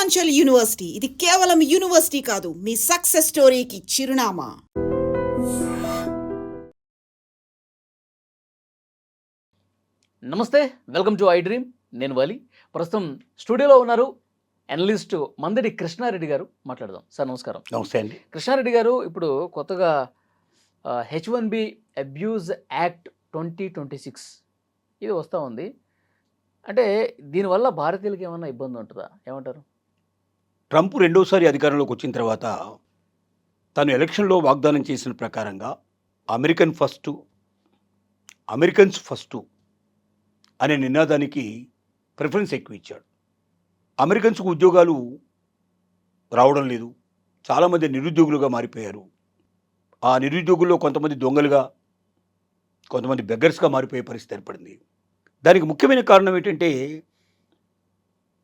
Purvanchal university ఇది కేవలం university కాదు, మీ సక్సెస్ స్టోరీకి చిరునామా. నమస్తే, వెల్కమ్ టు ఐ డ్రీమ్. నేను వాలి. ప్రస్తుతం స్టూడియోలో ఉన్నారు అనలిస్ట్ మందడి కృష్ణారెడ్డి గారు. మాట్లాడదాం. సార్ నమస్కారం. నమస్తే అండి. కృష్ణారెడ్డి గారు, ఇప్పుడు కొత్తగా H1B అబ్యూజ్ యాక్ట్ 2026 ఇది వస్తూ ఉంది. అంటే దీనివల్ల భారతీయులకి ఏమన్నా ఇబ్బంది ఉంటుందా? ఏమంటారు? ట్రంప్ రెండోసారి అధికారంలోకి వచ్చిన తర్వాత తను ఎలక్షన్లో వాగ్దానం చేసిన ప్రకారంగా అమెరికన్స్ ఫస్టు అనే నినాదానికి ప్రిఫరెన్స్ ఎక్కువ ఇచ్చాడు. అమెరికన్స్కు ఉద్యోగాలు రావడం లేదు. చాలామంది నిరుద్యోగులుగా మారిపోయారు. ఆ నిరుద్యోగుల్లో కొంతమంది దొంగలుగా, కొంతమంది బెగ్గర్స్గా మారిపోయే పరిస్థితి ఏర్పడింది. దానికి ముఖ్యమైన కారణం ఏంటంటే,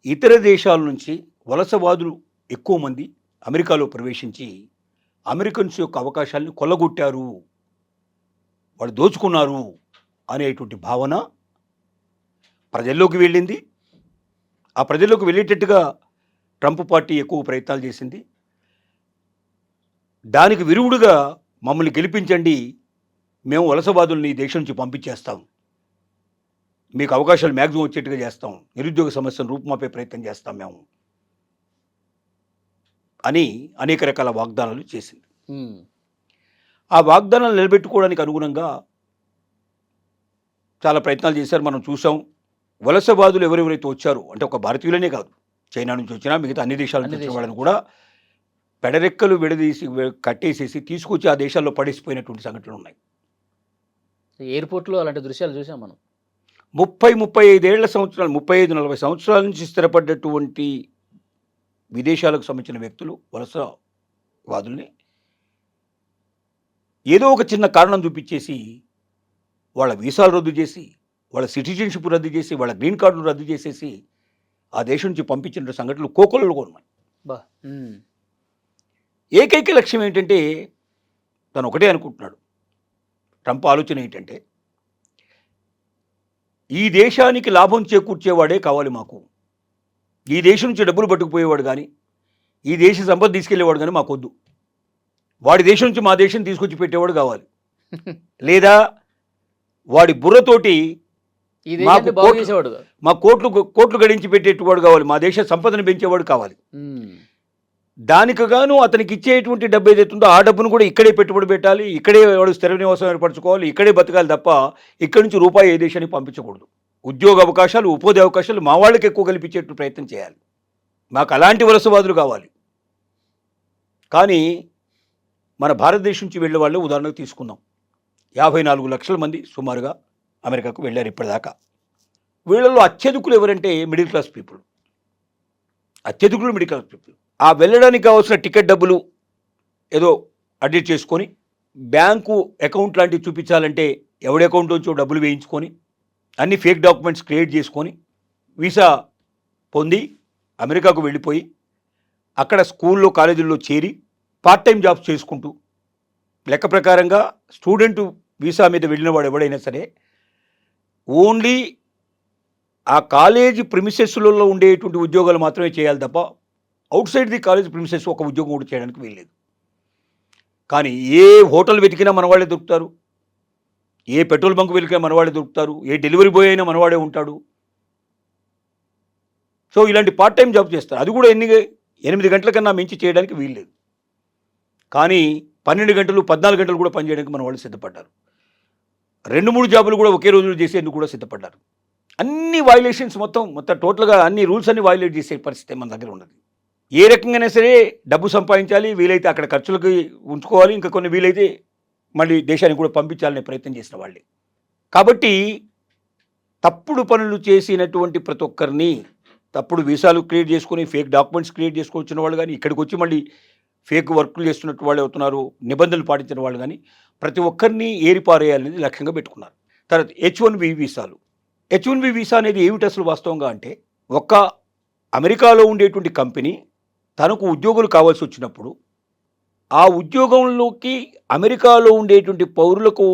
ఇతర దేశాల నుంచి వలసవాదులు ఎక్కువ మంది అమెరికాలో ప్రవేశించి అమెరికన్స్ యొక్క అవకాశాలను కొల్లగొట్టారు, వాళ్ళు దోచుకున్నారు అనేటువంటి భావన ప్రజల్లోకి వెళ్ళింది. ఆ ప్రజల్లోకి వెళ్ళేటట్టుగా ట్రంప్ పార్టీ ఎక్కువ ప్రయత్నాలు చేసింది. దానికి విరుగుడుగా మమ్మల్ని గెలిపించండి, మేము వలసవాదుల్ని ఈ దేశం నుంచి పంపించేస్తాం, మీకు అవకాశాలు మ్యాక్సిమం వచ్చేట్టుగా చేస్తాం, నిరుద్యోగ సమస్యను రూపుమాపే ప్రయత్నం చేస్తాం మేము అని అనేక రకాల వాగ్దానాలు చేసింది. ఆ వాగ్దానాలు నిలబెట్టుకోవడానికి అనుగుణంగా చాలా ప్రయత్నాలు చేశారు. మనం చూసాం. వలసవాదులు ఎవరెవరైతే వచ్చారో, అంటే ఒక భారతీయులనే కాదు, చైనా నుంచి వచ్చినా మిగతా అన్ని దేశాల నుంచి వచ్చిన వాళ్ళని కూడా పెడరెక్కలు విడదీసి కట్టేసేసి తీసుకొచ్చి ఆ దేశాల్లో పడేసిపోయినటువంటి సంఘటనలు ఉన్నాయి. ఎయిర్పోర్ట్లో అలాంటి దృశ్యాలు చూసాం మనం. 35 సంవత్సరాలు, 35-40 సంవత్సరాల నుంచి స్థిరపడ్డటువంటి విదేశాలకు సంబంధించిన వ్యక్తులు వలసవాదుల్ని ఏదో ఒక చిన్న కారణం చూపించేసి వాళ్ళ వీసాలు రద్దు చేసి, వాళ్ళ సిటిజన్షిప్ రద్దు చేసి, వాళ్ళ గ్రీన్ కార్డులు రద్దు చేసేసి ఆ దేశం నుంచి పంపించిన సంఘటనలు కోకొల్లలు కొన్నాయి. ఏకైక లక్ష్యం ఏంటంటే, తను ఒకటే అనుకుంటున్నాడు. ట్రంప్ ఆలోచన ఏంటంటే, ఈ దేశానికి లాభం చేకూర్చేవాడే కావాలి మాకు. ఈ దేశం నుంచి డబ్బులు పట్టుకుపోయేవాడు కానీ, ఈ దేశ సంపద తీసుకెళ్లేవాడు కానీ మాకొద్దు. వాడి దేశం నుంచి మా దేశం తీసుకొచ్చి పెట్టేవాడు కావాలి. లేదా వాడి బుర్రతోటి మా కోట్లు గడించి పెట్టేవాడు కావాలి. మా దేశ సంపదను పెంచేవాడు కావాలి. దానికి గాను అతనికి ఇచ్చేటువంటి డబ్బు ఏదైతుందో ఆ డబ్బును కూడా ఇక్కడే పెట్టుబడి పెట్టాలి, ఇక్కడే వాడు స్థిర నివాసం ఏర్పరచుకోవాలి, ఇక్కడే బతకాలి తప్ప ఇక్కడి నుంచి రూపాయి ఏ దేశానికి పంపించకూడదు. ఉద్యోగ అవకాశాలు, ఉపాధి అవకాశాలు మా వాళ్ళకి ఎక్కువ కల్పించేట్టు ప్రయత్నం చేయాలి. మాకు అలాంటి వలసవాదులు కావాలి. కానీ మన భారతదేశం నుంచి వెళ్ళే వాళ్ళు ఉదాహరణకు తీసుకుందాం. 54 లక్షల మంది సుమారుగా అమెరికాకు వెళ్ళారు ఇప్పటిదాకా. వీళ్ళల్లో అత్యధికులు ఎవరంటే మిడిల్ క్లాస్ పీపుల్. ఆ వెళ్ళడానికి కావాల్సిన టికెట్ డబ్బులు ఏదో అడ్జస్ట్ చేసుకొని, బ్యాంకు అకౌంట్ లాంటివి చూపించాలంటే ఎవడి అకౌంట్ నుంచో డబ్బులు వేయించుకొని, అన్ని ఫేక్ డాక్యుమెంట్స్ క్రియేట్ చేసుకొని వీసా పొంది అమెరికాకు వెళ్ళిపోయి అక్కడ స్కూల్లో, కాలేజీల్లో చేరి పార్ట్ టైం జాబ్స్ చేసుకుంటూ, లెక్క ప్రకారంగా స్టూడెంట్ వీసా మీద వెళ్ళిన వాడు ఎవడైనా సరే ఓన్లీ ఆ కాలేజీ ప్రిమిసెస్లలో ఉండేటువంటి ఉద్యోగాలు మాత్రమే చేయాలి తప్ప out side the college premises ఒక ఉద్యోగం కూడా చేయడానికి వీల్లేదు. కానీ ఏ హోటల్ వెతికినా మనవాళ్ళే దొరుకుతారు, ఏ పెట్రోల్ బంక్ వెతికినా మనవాళ్ళే దొరుకుతారు, ఏ డెలివరీ బాయ్ అయినా మనవాడే ఉంటాడు. సో ఇలాంటి పార్ట్ టైం జాబ్ చేస్తారు. అది కూడా 8 గంటల కన్నా మించి చేయడానికి వీల్లేదు. కానీ 12 గంటలు, 14 గంటలు కూడా పనిచేయడానికి మన వాళ్ళు సిద్ధపడ్డారు. 2-3 జాబులు కూడా ఒకే రోజులో చేసేందుకు కూడా సిద్ధపడ్డారు. అన్ని వైలేషన్స్ మొత్తం టోటల్గా అన్ని రూల్స్ అన్ని వైలేట్ చేసే పరిస్థితి మన దగ్గర ఉన్నది. ఏ రకంగానే సరే డబ్బు సంపాదించాలి, వీలైతే అక్కడ ఖర్చులకి ఉంచుకోవాలి, ఇంకా కొన్ని వీలైతే మళ్ళీ దేశానికి కూడా పంపించాలనే ప్రయత్నం చేసిన వాళ్ళే. కాబట్టి తప్పుడు పనులు చేసినటువంటి ప్రతి ఒక్కరిని, తప్పుడు వీసాలు క్రియేట్ చేసుకొని ఫేక్ డాక్యుమెంట్స్ క్రియేట్ చేసుకొచ్చిన వాళ్ళు కానీ, ఇక్కడికి వచ్చి మళ్ళీ ఫేక్ వర్కులు చేస్తున్నట్టు వాళ్ళు అవుతున్నారు, నిబంధనలు పాటించిన వాళ్ళు కానీ, ప్రతి ఒక్కరిని ఏరిపారేయాలనేది లక్ష్యంగా పెట్టుకున్నారు. తర్వాత H1B వీసాలు. H1B వీసా అనేది ఏమిటి అసలు వాస్తవంగా అంటే, ఒక్క అమెరికాలో ఉండేటువంటి కంపెనీ తనకు ఉద్యోగులు కావాల్సి వచ్చినప్పుడు ఆ ఉద్యోగంలోకి అమెరికాలో ఉండేటువంటి పౌరులకు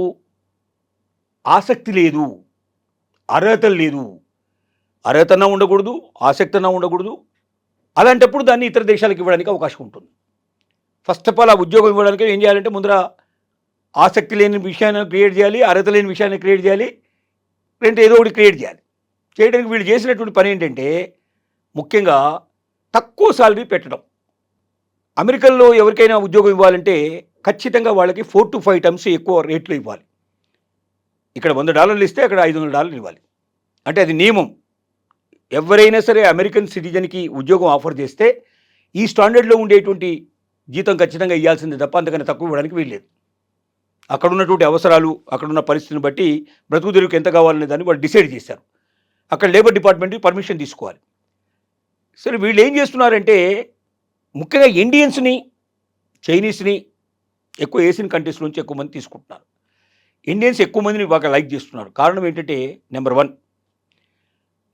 ఆసక్తి లేదు, అర్హత లేదు, అర్హతన ఉండకూడదు, ఆసక్తన ఉండకూడదు, అలాంటప్పుడు దాన్ని ఇతర దేశాలకు ఇవ్వడానికి అవకాశం ఉంటుంది. ఫస్ట్ ఆఫ్ ఆల్ ఆ ఉద్యోగం ఇవ్వడానికి ఏం చేయాలంటే ముందర ఆసక్తి లేని విషయాన్ని క్రియేట్ చేయాలి, అర్హత లేని విషయాన్ని క్రియేట్ చేయాలి, రెండు ఏదో ఒకటి క్రియేట్ చేయాలి. చేయడానికి వీళ్ళు చేసినటువంటి పని ఏంటంటే ముఖ్యంగా తక్కువ సాలరీ పెట్టడం. అమెరికన్లో ఎవరికైనా ఉద్యోగం ఇవ్వాలంటే ఖచ్చితంగా వాళ్ళకి 4 to 5 times ఎక్కువ రేట్లు ఇవ్వాలి. ఇక్కడ $100 ఇస్తే అక్కడ $500 ఇవ్వాలి. అంటే అది నియమం. ఎవరైనా సరే అమెరికన్ సిటిజన్కి ఉద్యోగం ఆఫర్ చేస్తే ఈ స్టాండర్డ్లో ఉండేటువంటి జీతం ఖచ్చితంగా ఇవ్వాల్సిందే తప్ప అంతకన్నా తక్కువ ఇవ్వడానికి వీల్లేదు. అక్కడ ఉన్నటువంటి అవసరాలు, అక్కడున్న పరిస్థితిని బట్టి బ్రతుకు తెరువుకు ఎంత కావాలనే దాన్ని వాళ్ళు డిసైడ్ చేశారు. అక్కడ లేబర్ డిపార్ట్మెంట్కి పర్మిషన్ తీసుకోవాలి. సరే వీళ్ళు ఏం చేస్తున్నారంటే ముఖ్యంగా ఇండియన్స్ని, చైనీస్ని ఎక్కువ ఏషియన్ కంట్రీస్ నుంచి ఎక్కువ మంది తీసుకుంటున్నారు. ఇండియన్స్ ఎక్కువ మందిని బాగా లైక్ చేస్తున్నారు. కారణం ఏంటంటే నెంబర్ 1,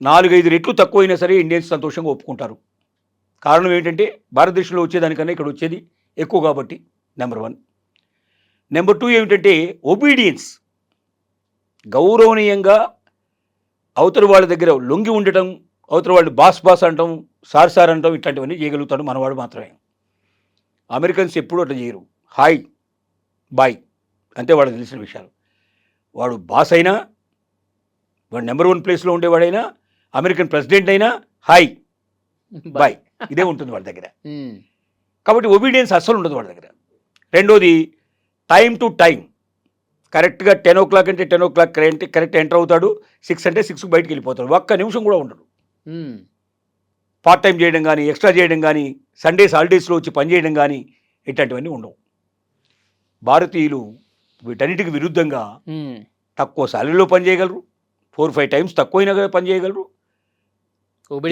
4-5 రెట్లు తక్కువైనా సరే ఇండియన్స్ సంతోషంగా ఒప్పుకుంటారు. కారణం ఏంటంటే భారతదేశంలో వచ్చేదానికన్నా ఇక్కడ వచ్చేది ఎక్కువ కాబట్టి నెంబర్ 1. నెంబర్ 2 ఏమిటంటే ఒబీడియన్స్. గౌరవనీయంగా అవతల వాళ్ళ దగ్గర లొంగి ఉండటం, అవతల వాళ్ళు బాస్ అంటాం, సార్ అంటాం, ఇట్లాంటివన్నీ చేయగలుగుతాడు మనవాడు మాత్రమే. అమెరికన్స్ ఎప్పుడూ అట్లా చేయరు. హాయ్ బాయ్ అంతే వాళ్ళకి తెలిసిన విషయాలు. వాడు బాస్ అయినా, వాడు నెంబర్ 1 ప్లేస్లో ఉండేవాడైనా, అమెరికన్ ప్రెసిడెంట్ అయినా హాయ్ బాయ్ ఇదే ఉంటుంది వాళ్ళ దగ్గర. కాబట్టి ఒబీడియన్స్ అస్సలు ఉండదు వాళ్ళ దగ్గర. రెండోది టైం టు టైం. కరెక్ట్గా 10 o'clock అంటే 10 o'clock కరెక్ట్ ఎంటర్ అవుతాడు, 6 అంటే 6 బయటికి వెళ్ళిపోతాడు. ఒక్క నిమిషం కూడా ఉండడు. పార్ట్ టైం చేయడం కానీ, ఎక్స్ట్రా చేయడం కానీ, సండేస్ హాలిడేస్లో వచ్చి పని చేయడం కానీ ఇట్లాంటివన్నీ ఉండవు. భారతీయులు వీటన్నిటికి విరుద్ధంగా తక్కువ శాలరీలో పని చేయగలరు, 4-5 times తక్కువైనా పని చేయగలరు,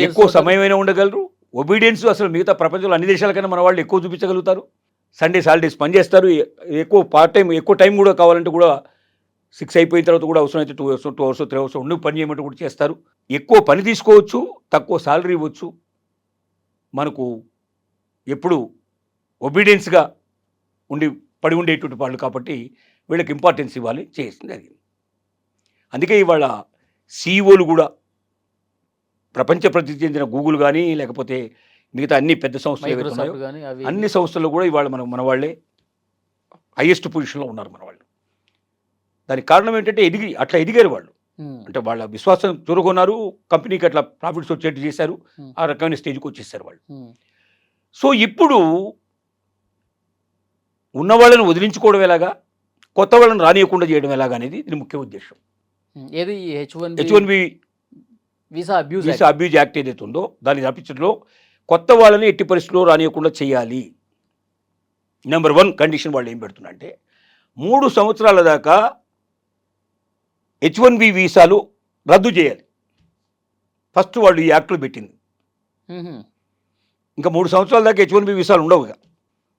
ఎక్కువ సమయమైనా ఉండగలరు. ఒబీడియన్స్ అసలు మిగతా ప్రపంచంలో అన్ని దేశాల కన్నా మన వాళ్ళు ఎక్కువ చూపించగలుగుతారు. సండేస్ హాలిడేస్ పని చేస్తారు, ఎక్కువ పార్ట్ టైం, ఎక్కువ టైం కూడా కావాలంటే కూడా 6 అయిపోయిన తర్వాత కూడా అవసరమైతే 2 hours 2 hours 3 hours ఉండి పని చేయమంటే కూడా చేస్తారు. ఎక్కువ పని తీసుకోవచ్చు, తక్కువ శాలరీ ఇవ్వచ్చు. మనకు ఎప్పుడు ఒబీడియన్స్గా పడి ఉండేటువంటి వాళ్ళు కాబట్టి వీళ్ళకి ఇంపార్టెన్స్ ఇవ్వాలి, చేసింది అది. అందుకే ఇవాళ సీఈఓలు కూడా ప్రపంచ ప్రసిద్ధి చెందిన గూగుల్ కానీ, లేకపోతే మిగతా అన్ని పెద్ద సంస్థలు ఏవైతే ఉన్నాయో అన్ని సంస్థల్లో కూడా ఇవాళ మన వాళ్ళే హైయెస్ట్ పొజిషన్లో ఉన్నారు మన వాళ్ళు. దానికి కారణం ఏంటంటే అట్లా ఎదిగారు వాళ్ళు. అంటే వాళ్ళ విశ్వాసం చూరుకున్నారు, కంపెనీకి అట్లా ప్రాఫిట్స్ వచ్చేట్టు చేశారు, ఆ రకమైన స్టేజ్కి వచ్చేసారు వాళ్ళు. సో ఇప్పుడు ఉన్న వాళ్ళని వదిలించుకోవడం ఎలాగా, కొత్త వాళ్ళని రానియకుండా చేయడం ఎలాగా అనేది దీని ముఖ్య ఉద్దేశం. ఏది H1B వీసా అబ్యూజ్ యాక్ట్ ఏదైతే ఉందో దాన్ని తప్పించడంలో కొత్త వాళ్ళని ఎట్టి పరిస్థితుల్లో రానియకుండా చేయాలి. నెంబర్ 1 కండిషన్ వాళ్ళు ఏం పెడుతున్నారంటే 3 సంవత్సరాల దాకా H1B వీసాలు రద్దు చేయాలి. ఫస్ట్ వాళ్ళు ఈ యాక్ట్లో పెట్టింది. ఇంకా 3 సంవత్సరాల దాకా H1B వీసాలు ఉండవు.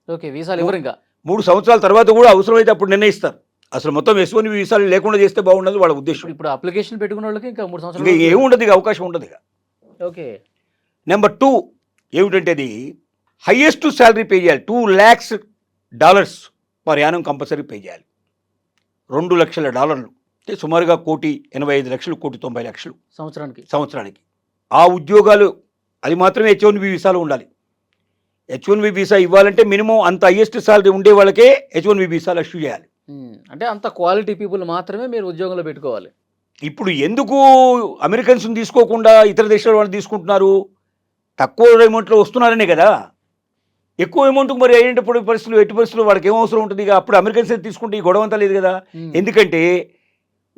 ఓకే, వీసాలు ఎవరు ఇంకా 3 సంవత్సరాల తర్వాత కూడా అవసరమైతే అప్పుడు నిర్ణయిస్తారు. అసలు మొత్తం H1B వీసాలు లేకుండా చేస్తే బాగుండదు వాళ్ళ ఉద్దేశం. ఇప్పుడు అప్లికేషన్ పెట్టుకున్న వాళ్ళకి ఇంకా 3 సంవత్సరాలు ఇంకా ఏముండదు, ఇక అవకాశం ఉండదు ఇక. ఓకే. నెంబర్ 2 ఏమిటంటే అది హైయెస్ట్ శాలరీ పే చేయాలి. $2 lakhs per annum compulsory pay చేయాలి. $2 లక్షల అంటే సుమారుగా 1,85,00,000 1,90,00,000 సంవత్సరానికి. ఆ ఉద్యోగాలు అది మాత్రమే H1B వీసాలో ఉండాలి. H1B వీసా ఇవ్వాలంటే మినిమం అంత హైయెస్ట్ శాలరీ ఉండే వాళ్ళకే H1B వీసాలు ఇష్యూ చేయాలి. అంటే అంత క్వాలిటీ పీపుల్ మాత్రమే మీరు ఉద్యోగంలో పెట్టుకోవాలి. ఇప్పుడు ఎందుకు అమెరికన్స్ని తీసుకోకుండా ఇతర దేశాల వాళ్ళు తీసుకుంటున్నారు? తక్కువ అమౌంట్లో వస్తున్నారనే కదా. ఎక్కువ అమౌంట్కి మరి అయ్యేటప్పుడు ఎట్టి పరిస్థితులు వాడికి ఏం అవసరం ఉంటుంది? ఇక అప్పుడు అమెరికన్స్ తీసుకుంటే ఈ గొడవ అంతా లేదు కదా. ఎందుకంటే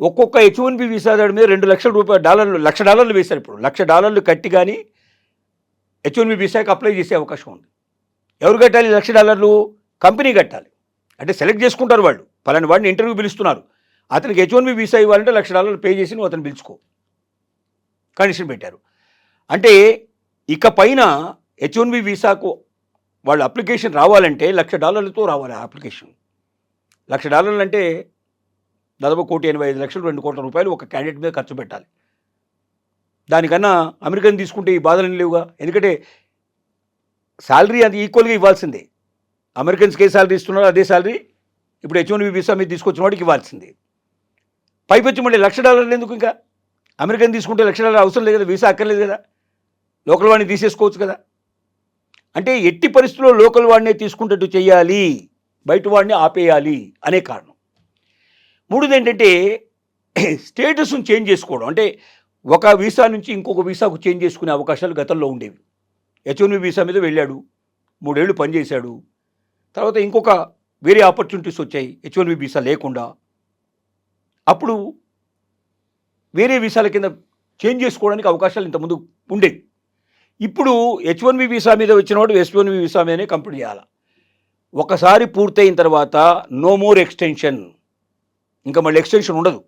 ఒక్కొక్క H1B వీసా దాడి మీద $2 లక్షల $1,00,000 వేశారు. ఇప్పుడు $1,00,000 కట్టి కానీ H1B వీసాకి అప్లై చేసే అవకాశం ఉంది. ఎవరు కట్టాలి $1,00,000? కంపెనీ కట్టాలి. అంటే సెలెక్ట్ చేసుకుంటారు వాళ్ళు, పలాని వాడిని ఇంటర్వ్యూ పిలుస్తున్నారు, అతనికి H1B వీసా ఇవ్వాలంటే $1,00,000 పే చేసి నువ్వు అతను పిలుచుకో కండిషన్ పెట్టారు. అంటే ఇక పైన H1B వీసాకు వాళ్ళు అప్లికేషన్ రావాలంటే $1,00,000తో రావాలి. ఆ అప్లికేషన్ $1,00,000 అంటే దాదాపు 1,85,00,000 2 కోట్ల రూపాయలు ఒక క్యాండిడేట్ మీద ఖర్చు పెట్టాలి. దానికన్నా అమెరికన్ తీసుకుంటే ఈ బాధలు లేవుగా. ఎందుకంటే శాలరీ అది ఈక్వల్గా ఇవ్వాల్సిందే. అమెరికన్స్కి ఏ శాలరీ ఇస్తున్నారో అదే శాలరీ ఇప్పుడు H1B వీసా మీద తీసుకొచ్చిన వాడికి ఇవ్వాల్సిందే. పైపొచ్చి మళ్ళీ $1,00,000 ఎందుకు? ఇంకా అమెరికన్ తీసుకుంటే $1,00,000 అవసరం లేదు కదా, వీసా అక్కర్లేదు కదా, లోకల్ వాడిని తీసేసుకోవచ్చు కదా. అంటే ఎట్టి పరిస్థితుల్లో లోకల్ వాడినే తీసుకుంటట్టు చేయాలి, బయట వాడిని ఆపేయాలి అనే కారణం. మూడోది ఏంటంటే స్టేటస్ను చేంజ్ చేసుకోవడం. అంటే ఒక వీసా నుంచి ఇంకొక వీసాకు చేంజ్ చేసుకునే అవకాశాలు గతంలో ఉండేవి. H1B వీసా మీద వెళ్ళాడు, 3 ఏళ్ళు పనిచేశాడు, తర్వాత ఇంకొక వేరే ఆపర్చునిటీస్ వచ్చాయి H1B వీసా లేకుండా, అప్పుడు వేరే వీసాల కింద చేంజ్ చేసుకోవడానికి అవకాశాలు ఇంతకుముందు ఉండేవి. ఇప్పుడు H1B వీసా మీద వచ్చిన వాడు H1B వీసా మీదనే కంప్లీట్ చేయాలి. ఒకసారి పూర్తయిన తర్వాత నో మోర్ ఎక్స్టెన్షన్, ఇంకా మళ్ళీ ఎక్స్టెన్షన్ ఉండదు.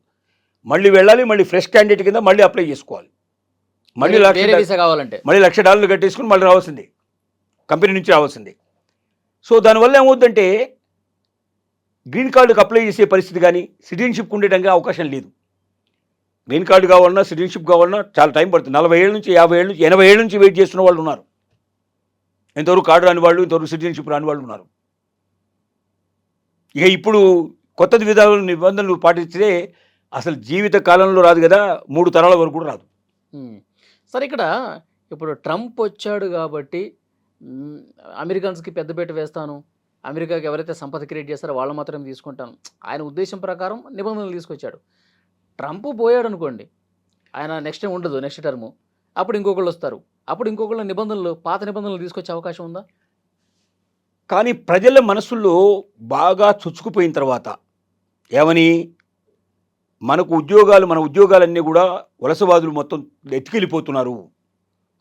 మళ్ళీ వెళ్ళాలి, మళ్ళీ ఫ్రెష్ క్యాండిడేట్ కింద మళ్ళీ అప్లై చేసుకోవాలి, మళ్ళీ మళ్ళీ $1,00,000 కట్టేసుకుని మళ్ళీ రావాల్సిందే, కంపెనీ నుంచి రావాల్సిందే. సో దానివల్ల ఏమవుతుందంటే గ్రీన్ కార్డుకి అప్లై చేసే పరిస్థితి కానీ సిటిజన్షిప్ ఉండేటానికి అవకాశం లేదు. గ్రీన్ కార్డు కావాలన్నా సిటిజన్షిప్ కావాలన్నా చాలా టైం పడుతుంది. 40 ఏళ్ళ నుంచి 50 ఏళ్ళ నుంచి 80 ఏళ్ళ నుంచి వెయిట్ చేస్తున్న వాళ్ళు ఉన్నారు. ఇంతవరకు కార్డు రాని వాళ్ళు, ఇంతవరకు సిటిజన్షిప్ రాని వాళ్ళు ఉన్నారు. ఇక ఇప్పుడు కొత్త విధానాలు నిబంధనలు పాటిస్తే అసలు జీవిత కాలంలో రాదు కదా, 3 తరాల వరకు కూడా రాదు. సరే, ఇక్కడ ఇప్పుడు ట్రంప్ వచ్చాడు కాబట్టి అమెరికన్స్కి పెద్దపీట వేస్తాను, అమెరికాకి ఎవరైతే సంపద క్రియేట్ చేస్తారో వాళ్ళు మాత్రమే తీసుకుంటాను, ఆయన ఉద్దేశం ప్రకారం నిబంధనలు తీసుకొచ్చాడు. ట్రంప్ పోయాడు అనుకోండి, ఆయన నెక్స్ట్ టైం ఉండదు, నెక్స్ట్ టర్ము, అప్పుడు ఇంకొకళ్ళు వస్తారు, అప్పుడు ఇంకొకళ్ళ నిబంధనలు, పాత నిబంధనలు తీసుకొచ్చే అవకాశం ఉందా? కానీ ప్రజల మనసుల్లో బాగా చొచ్చుకుపోయిన తర్వాత ఏమని, మనకు ఉద్యోగాలు, మన ఉద్యోగాలన్నీ కూడా వలసవాదులు మొత్తం ఎత్తుకెళ్ళిపోతున్నారు,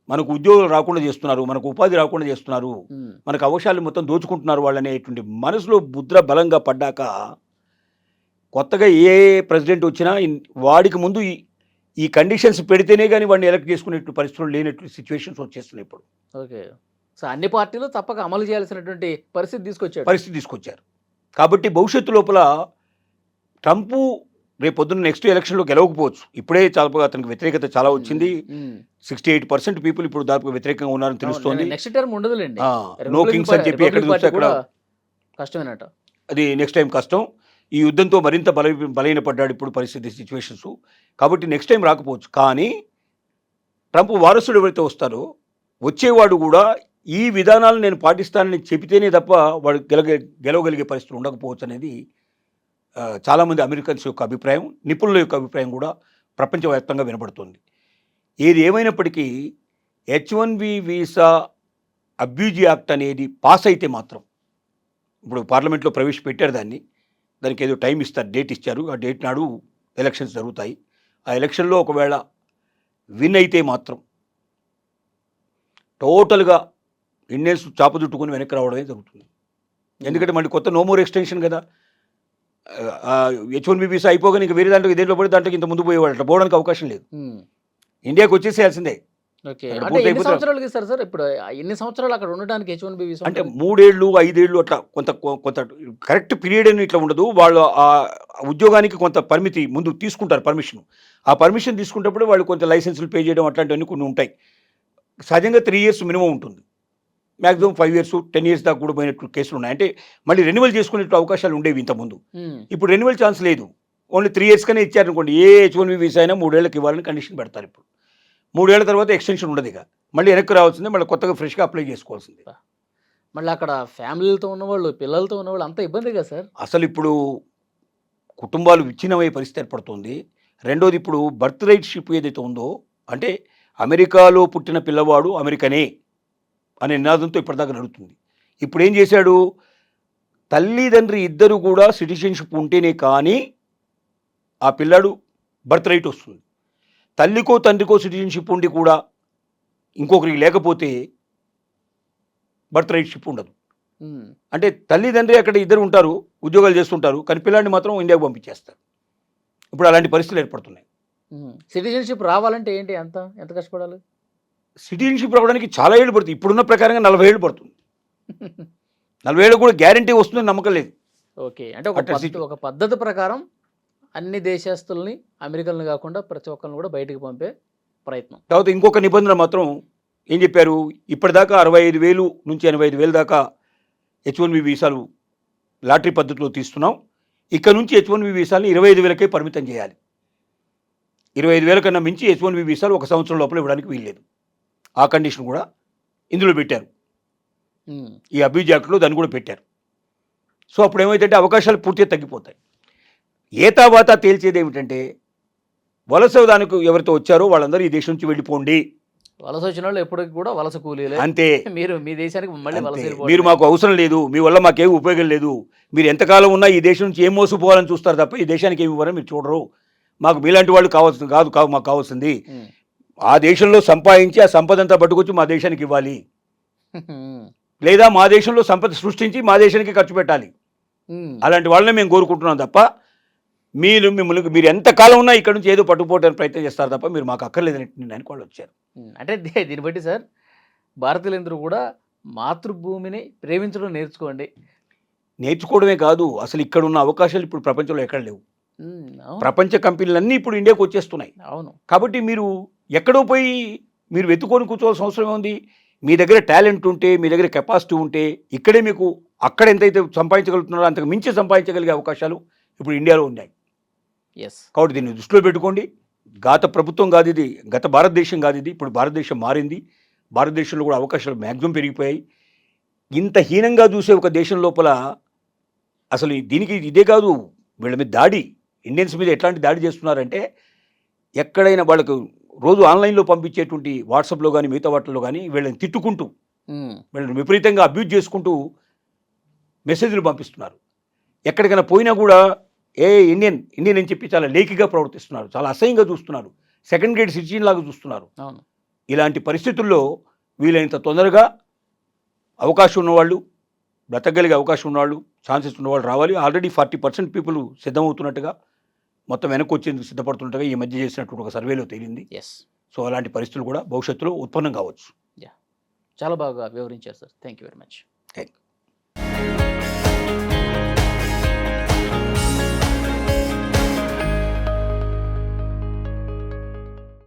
మనకు ఉద్యోగాలు రాకుండా చేస్తున్నారు, మనకు ఉపాధి రాకుండా చేస్తున్నారు, మనకు అవకాశాలు మొత్తం దోచుకుంటున్నారు వాళ్ళు అనేటువంటి మనసులో ముద్ర బలంగా పడ్డాక కొత్తగా ఏ ప్రెసిడెంట్ వచ్చినా వాడికి ముందు ఈ కండిషన్స్ పెడితేనే కానీ వాడిని ఎలక్ట్ చేసుకునేట్టు పరిస్థితులు లేనట్టు సిచ్యువేషన్స్ వచ్చేస్తున్నాయి ఇప్పుడు. ఓకే, సో అన్ని పార్టీలు తప్పక అమలు చేయాల్సినటువంటి పరిస్థితి తీసుకొచ్చారు. కాబట్టి భవిష్యత్తు లోపల ట్రంప్ రేపు పొద్దున్న నెక్స్ట్ ఎలక్షన్లో గెలవకపోవచ్చు. ఇప్పుడే చాలా అతనికి వ్యతిరేకత చాలా వచ్చింది. 68% పీపుల్ ఇప్పుడు దాదాపు వ్యతిరేకంగా ఉన్నారని తెలుస్తోంది. నెక్స్ట్ టర్మ్ ఉండదులేండి, నో కింగ్స్ అని చెప్పి ఎక్కడ చూస్తే అక్కడ కష్టమేనట. అది నెక్స్ట్ టైం కష్టం. ఈ యుద్ధంతో మరింత బలహీనపడ్డాడు ఇప్పుడు పరిస్థితి, సిచ్యువేషన్స్. కాబట్టి నెక్స్ట్ టైం రాకపోవచ్చు. కానీ ట్రంప్ వారసుడు ఎవరైతే వస్తారో వచ్చేవాడు కూడా ఈ విధానాలను నేను పాటిస్తానని చెబితేనే తప్ప వాడు గెలవగలిగే పరిస్థితులు ఉండకపోవచ్చు అనేది చాలామంది అమెరికన్స్ యొక్క అభిప్రాయం, నిపుణుల యొక్క అభిప్రాయం కూడా ప్రపంచవ్యాప్తంగా వినబడుతుంది. ఏది ఏమైనప్పటికీ H1B వీసా అబ్యూజ్ యాక్ట్ అనేది పాస్ అయితే మాత్రం, ఇప్పుడు పార్లమెంట్లో ప్రవేశపెట్టారు దానికి ఏదో టైం ఇస్తారు, డేట్ ఇచ్చారు, ఆ డేట్ నాడు ఎలక్షన్స్ జరుగుతాయి. ఆ ఎలక్షన్లో ఒకవేళ విన్ అయితే మాత్రం టోటల్గా ఇండియన్స్ చాపదుట్టుకుని వెనక్కి రావడమే జరుగుతుంది. ఎందుకంటే మళ్ళీ కొత్త నో మోర్ ఎక్స్టెన్షన్ కదా. H1B వీసా అయిపోగానే ఇంకా వేరే దాంట్లో ఇదేంట్లో పడి దాంట్లోకి ఇంత ముందు పోయేవాడు, అట్లా పోవడానికి అవకాశం లేదు. ఇండియాకి వచ్చేసేయాల్సిందే. ఎన్ని సంవత్సరాలు ఇస్తారు సార్ ఇప్పుడు? ఎన్ని సంవత్సరాలు అక్కడ ఉండడానికి H1B వీసా? అంటే 3 ఏళ్ళు 5 ఏళ్ళు అట్లా కొంత కరెక్ట్ పీరియడ్ అని ఇట్లా ఉండదు. వాళ్ళు ఆ ఉద్యోగానికి కొంత పరిమితి ముందు తీసుకుంటారు, పర్మిషన్. ఆ పర్మిషన్ తీసుకున్నప్పుడు వాళ్ళు కొంత లైసెన్సులు పే చేయడం అట్లాంటివన్నీ కొన్ని ఉంటాయి. సహజంగా 3 years మినిమం ఉంటుంది, మ్యాక్సిమం 5 years 10 years దాకా కూడా పోయినట్టు కేసులు ఉన్నాయి. అంటే మళ్ళీ రెన్యువల్ చేసుకునేట్టు అవకాశాలు ఉండేవి ఇంతకుముందు. ఇప్పుడు రెన్యువల్ ఛాన్స్ లేదు, ఓన్లీ 3 years కనే ఇచ్చారనుకోండి. ఏ H1B వీసా అయినా 3 ఏళ్ళకి ఇవ్వాలని కండిషన్ పెడతారు. ఇప్పుడు 3 ఏళ్ల తర్వాత ఎక్స్టెన్షన్ ఉండదు, ఇక మళ్ళీ వెనక్కి రావాల్సిందే, మళ్ళీ కొత్తగా ఫ్రెష్గా అప్లై చేసుకోవాల్సిందే. మళ్ళీ అక్కడ ఫ్యామిలీలతో ఉన్నవాళ్ళు, పిల్లలతో ఉన్నవాళ్ళు అంత ఇబ్బంది కదా సార్. అసలు ఇప్పుడు కుటుంబాలు విచ్ఛిన్నమయ్యే పరిస్థితి ఏర్పడుతుంది. రెండోది, ఇప్పుడు బర్త్ రైట్ షిప్ ఏదైతే ఉందో, అంటే అమెరికాలో పుట్టిన పిల్లవాడు అమెరికనే అనే నినాదంతో ఇప్పటిదాకా నడుస్తుంది. ఇప్పుడు ఏం చేశాడు, తల్లిదండ్రి ఇద్దరు కూడా సిటిజన్షిప్ ఉంటేనే కానీ ఆ పిల్లాడు బర్త్ రైట్ వస్తుంది. తల్లికో తండ్రికో సిటిజన్షిప్ ఉండి కూడా ఇంకొకరికి లేకపోతే బర్త్ రైట్ షిప్ ఉండదు. అంటే తల్లిదండ్రి అక్కడ ఇద్దరు ఉంటారు, ఉద్యోగాలు చేస్తుంటారు, కానీ పిల్లాడిని మాత్రం ఇండియాకు పంపించేస్తారు. ఇప్పుడు అలాంటి పరిస్థితులు ఏర్పడుతున్నాయి. సిటిజన్షిప్ రావాలంటే ఏంటి, ఎంత కష్టపడాలి? సిటిజన్షిప్ రావడానికి చాలా ఏళ్ళు పడుతుంది. ఇప్పుడున్న ప్రకారంగా 40 ఏళ్ళు పడుతుంది. 40 ఏళ్ళు కూడా గ్యారంటీ వస్తుందని నమ్మకం లేదు. ఓకే, అంటే ఒక పద్ధతి ప్రకారం అన్ని దేశస్తుల్ని, అమెరికల్ని కాకుండా ప్రతి ఒక్కరిని కూడా బయటకు పంపే ప్రయత్నం. తర్వాత ఇంకొక నిబంధన మాత్రం ఏం చెప్పారు, ఇప్పటిదాకా 65,000 నుంచి 85,000 దాకా H1B వీసాలు లాటరీ పద్ధతిలో తీస్తున్నాం. ఇక్కడ నుంచి H1B వీసాలని 25,000కే పరిమితం చేయాలి. 25,000 కన్నా మించి H1B వీసాలు 1 సంవత్సరం లోపల ఇవ్వడానికి వీల్లేదు. ఆ కండిషన్ కూడా ఇందులో పెట్టారు. ఈ అబ్యూజ్ యాక్ట్లో దాన్ని కూడా పెట్టారు. సో అప్పుడు ఏమైందంటే అవకాశాలు పూర్తిగా తగ్గిపోతాయి. ఏతావాత తేల్చేది ఏమిటంటే వలస దానికి ఎవరితో వచ్చారో వాళ్ళందరూ ఈ దేశం నుంచి వెళ్ళిపోండి, వలస వచ్చిన వాళ్ళు ఎప్పటికి కూడా వలస కూలీలే. అంతే. మీరు మీ దేశానికి మళ్ళీ వలస అంతే. వెళ్ళిపోవడమే. మీరు మాకు అవసరం లేదు, మీ వల్ల మాకేం ఉపయోగం లేదు, మీరు ఎంతకాలం ఉన్నా ఈ దేశం నుంచి ఏం మోసపోవాలని చూస్తారు తప్ప ఈ దేశానికి ఏమి ఇవ్వరని మీరు చూడరు. మాకు మీలాంటి వాళ్ళు కావాల్సింది కాదు మాకు కావాల్సింది ఉమ్. ఆ దేశంలో సంపాదించి ఆ సంపద అంతా పట్టుకొచ్చి మా దేశానికి ఇవ్వాలి, ఉమ్. లేదా మా దేశంలో సంపద సృష్టించి మా దేశానికి ఖర్చు పెట్టాలి. ఉమ్. అలాంటి వాళ్ళనే మేము కోరుకుంటున్నాం తప్ప మీరు ఎంతకాలం ఉన్నా ఇక్కడ నుంచి ఏదో పట్టుకుపోవడానికి ప్రయత్నం చేస్తారు తప్ప మీరు మాకు అక్కర్లేదని నిర్ణయానికి వాళ్ళు వచ్చారు. అంటే దీన్ని బట్టి సార్ భారతీయులందరూ కూడా మాతృభూమిని ప్రేమించడం నేర్చుకోండి. నేర్చుకోవడమే కాదు, అసలు ఇక్కడ ఉన్న అవకాశాలు ఇప్పుడు ప్రపంచంలో ఎక్కడ లేవు. అవును. ప్రపంచ కంపెనీలన్నీ ఇప్పుడు ఇండియాకి వచ్చేస్తున్నాయి. అవును. కాబట్టి మీరు ఎక్కడో పోయి మీరు వెతుకొని కూర్చోవాల్సిన అవసరం ఉంది. మీ దగ్గర టాలెంట్ ఉంటే, మీ దగ్గర కెపాసిటీ ఉంటే ఇక్కడే మీకు అక్కడ ఎంతైతే సంపాదించగలుగుతున్నారో అంతకు మించి సంపాదించగలిగే అవకాశాలు ఇప్పుడు ఇండియాలో ఉన్నాయి. ఎస్. కాబట్టి దీన్ని దృష్టిలో పెట్టుకోండి. గత ప్రభుత్వం కాదు ఇది, గత భారతదేశం కాదు ఇది. ఇప్పుడు భారతదేశం మారింది. భారతదేశంలో కూడా అవకాశాలు మ్యాక్సిమం పెరిగిపోయాయి. ఇంత హీనంగా చూసే ఒక దేశం లోపల అసలు దీనికి ఇదే కాదు, వీళ్ళ మీద దాడి, ఇండియన్స్ మీద ఎట్లాంటి దాడి చేస్తున్నారంటే ఎక్కడైనా వాళ్ళకు రోజు ఆన్లైన్లో పంపించేటువంటి వాట్సాప్లో కానీ మిగతా వాటిల్లో కానీ వీళ్ళని తిట్టుకుంటూ వీళ్ళని విపరీతంగా అబ్యూజ్ చేసుకుంటూ మెసేజ్లు పంపిస్తున్నారు. ఎక్కడికైనా పోయినా కూడా ఇండియన్ అని చెప్పి చాలా లేకిగా ప్రవర్తిస్తున్నారు, చాలా అసహ్యంగా చూస్తున్నారు, సెకండ్ గ్రేడ్ సిటిజన్ లాగా చూస్తున్నారు. అవును. ఇలాంటి పరిస్థితుల్లో వీలైనంత తొందరగా అవకాశం ఉన్నవాళ్ళు, బ్రతకగలిగే అవకాశం ఉన్నవాళ్ళు, ఛాన్సెస్ ఉన్నవాళ్ళు రావాలి. ఆల్రెడీ 40% పీపుల్ సిద్ధమవుతున్నట్టుగా, మొత్తం వెనక్కి వచ్చేందుకు సిద్ధపడుతున్నట్టుగా ఈ మధ్య చేసినటువంటి ఒక సర్వేలో తేలింది. ఎస్. సో అలాంటి పరిస్థితులు కూడా భవిష్యత్తులో ఉత్పన్నం కావచ్చు. చాలా బాగా వివరించారు sir. Thank you very much. Thank you.